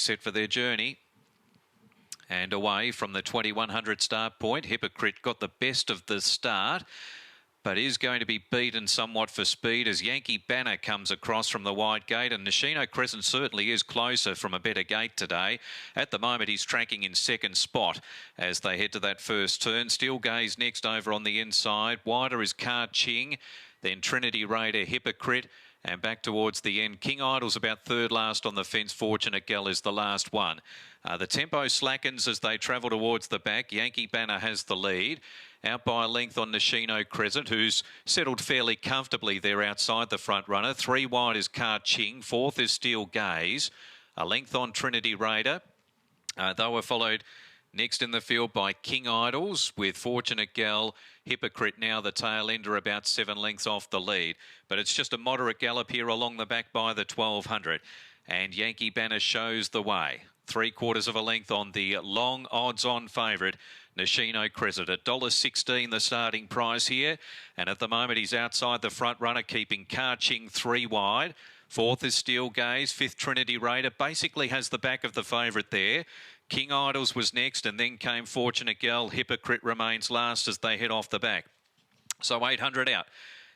set for their journey. And away from the 2100 start point, Hypocrite got the best of the start, but is going to be beaten somewhat for speed as Yankee Banner comes across from the wide gate, and Nishino Crescent certainly is closer from a better gate today. At the moment, he's tracking in second spot as they head to that first turn. Steel Gaze next over on the inside. Wider is Ka Ching, then Trinity Raider, Hypocrite, and back towards the end. King Idol's about third last on the fence. Fortunate Gal is the last one. The tempo slackens as they travel towards the back. Yankee Banner has the lead. Out by a length on Nishino Crescent, who's settled fairly comfortably there outside the front runner. 3 wide is Ka Ching. 4th is Steel Gaze. A length on Trinity Raider. They were followed next in the field by King Idols, with Fortunate Gal, Hypocrite now the tail ender, about 7 lengths off the lead. But it's just a moderate gallop here along the back by the 1200. And Yankee Banner shows the way. 3/4 of a length on the long odds-on favourite, Nishino Crescent. $1.16 the starting price here. And at the moment, he's outside the front runner, keeping Ka Ching 3 wide. 4th is Steel Gaze. 5th, Trinity Raider. Basically has the back of the favourite there. King Idols was next, and then came Fortunate Gal. Hypocrite remains last as they head off the back. So 800 out.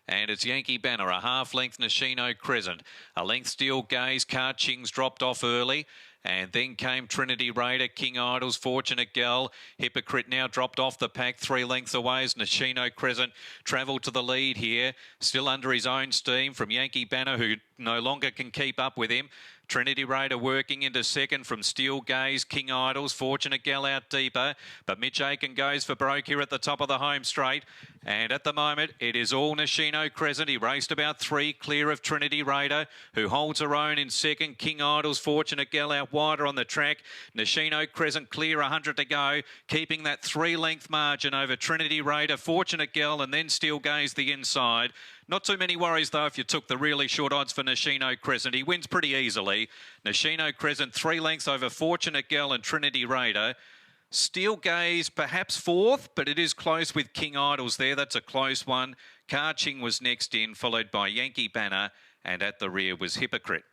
And it's Yankee Banner, a half length Nishino Crescent. A length Steel Gaze. Ka Ching's dropped off early. And then came Trinity Raider, King Idols, Fortunate Gal. Hypocrite now dropped off the pack 3 lengths away as Nishino Crescent travelled to the lead here. Still under his own steam from Yankee Banner, who no longer can keep up with him. Trinity Raider working into second from Steel Gaze, King Idols, Fortunate Gal out deeper. But Mitch Aiken goes for broke here at the top of the home straight. And at the moment, it is all Nishino Crescent. He raced about 3 clear of Trinity Raider, who holds her own in second. King Idols, Fortunate Gal out wider on the track. Nishino Crescent clear, 100 to go, keeping that 3-length margin over Trinity Raider, Fortunate Gal, and then Steel Gaze the inside. Not too many worries, though, if you took the really short odds for Nishino Crescent. He wins pretty easily. Nishino Crescent 3 lengths over Fortunate Gal and Trinity Raider. Steel Gaze perhaps 4th, but it is close with King Idols there. That's a close one. Ka Ching was next in, followed by Yankee Banner, and at the rear was Hypocrite.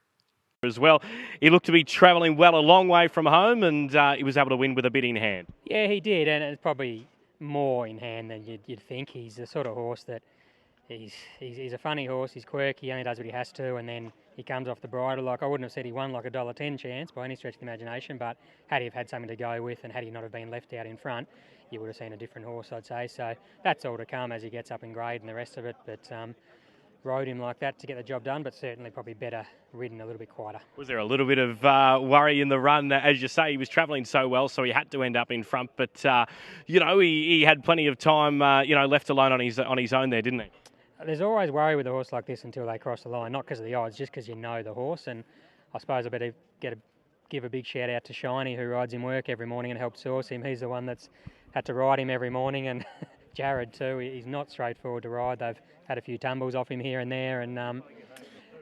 As well, he looked to be travelling well a long way from home, and he was able to win with a bit in hand. Yeah, he did, and it's probably more in hand than you'd think. He's the sort of horse that he's a funny horse. He's quirky. He only does what he has to, and then he comes off the bridle. Like, I wouldn't have said he won like a $1.10 chance by any stretch of the imagination, but had he have had something to go with, and had he not have been left out in front, you would have seen a different horse, I'd say. So that's all to come as he gets up in grade and the rest of it. But rode him like that to get the job done, but certainly probably better ridden, a little bit quieter. Was there a little bit of worry in the run? As you say, he was travelling so well, so he had to end up in front. But, he had plenty of time, left alone on his own there, didn't he? There's always worry with a horse like this until they cross the line, not because of the odds, just because you know the horse. And I suppose I better give a big shout out to Shiny, who rides him work every morning and helps source him. He's the one that's had to ride him every morning, and Jared too. He's not straightforward to ride. They've had a few tumbles off him here and there, and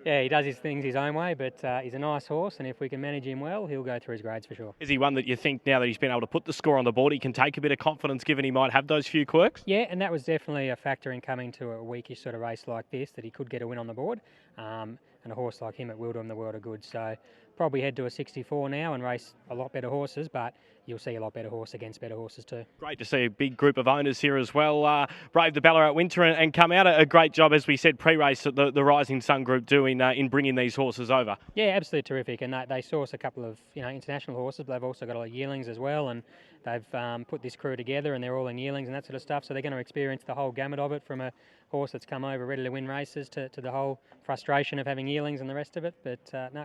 he does his things his own way, but he's a nice horse, and if we can manage him well, he'll go through his grades for sure. Is he one that you think, now that he's been able to put the score on the board, he can take a bit of confidence given he might have those few quirks? Yeah, and that was definitely a factor in coming to a weakish sort of race like this, that he could get a win on the board, and a horse like him, it will do him the world of good. So probably head to a 64 now and race a lot better horses, but you'll see a lot better horse against better horses too. Great to see a big group of owners here as well. Brave the Ballarat winter and come out. A great job, as we said, pre-race that the Rising Sun group do in bringing these horses over. Yeah, absolutely terrific. And they source a couple of international horses, but they've also got a lot of yearlings as well. And they've put this crew together, and they're all in yearlings and that sort of stuff. So they're going to experience the whole gamut of it, from a horse that's come over ready to win races to the whole frustration of having yearlings and the rest of it. But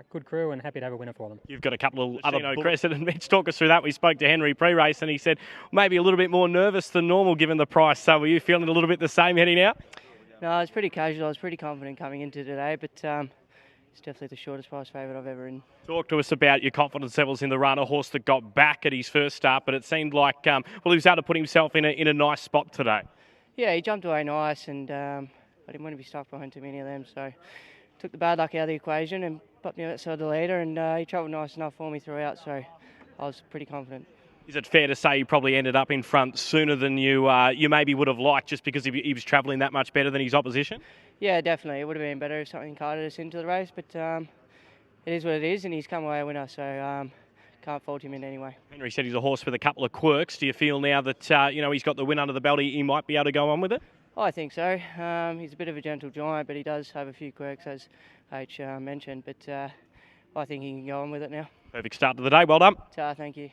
good crew, and happy to have a winner for them. You've got a couple of other Crescent, and Mitch, talk us through that. We spoke to Henry pre-race, and he said maybe a little bit more nervous than normal given the price. So were you feeling a little bit the same heading out? No, I was pretty casual. I was pretty confident coming into today, but it's definitely the shortest price favourite I've ever ridden. Talk to us about your confidence levels in the run. A horse that got back at his first start, but it seemed like he was able to put himself in a nice spot today. Yeah, he jumped away nice, and I didn't want to be stuck behind too many of them, so took the bad luck out of the equation and popped me outside the leader, and he travelled nice enough for me throughout, so I was pretty confident. Is it fair to say you probably ended up in front sooner than you maybe would have liked, just because he was travelling that much better than his opposition? Yeah, definitely. It would have been better if something carted us into the race, but it is what it is, and he's come away a winner, so can't fault him in any way. Henry said he's a horse with a couple of quirks. Do you feel now that he's got the win under the belt, he might be able to go on with it? I think so. He's a bit of a gentle giant, but he does have a few quirks, as H mentioned. But I think he can go on with it now. Perfect start to the day. Well done. Thank you.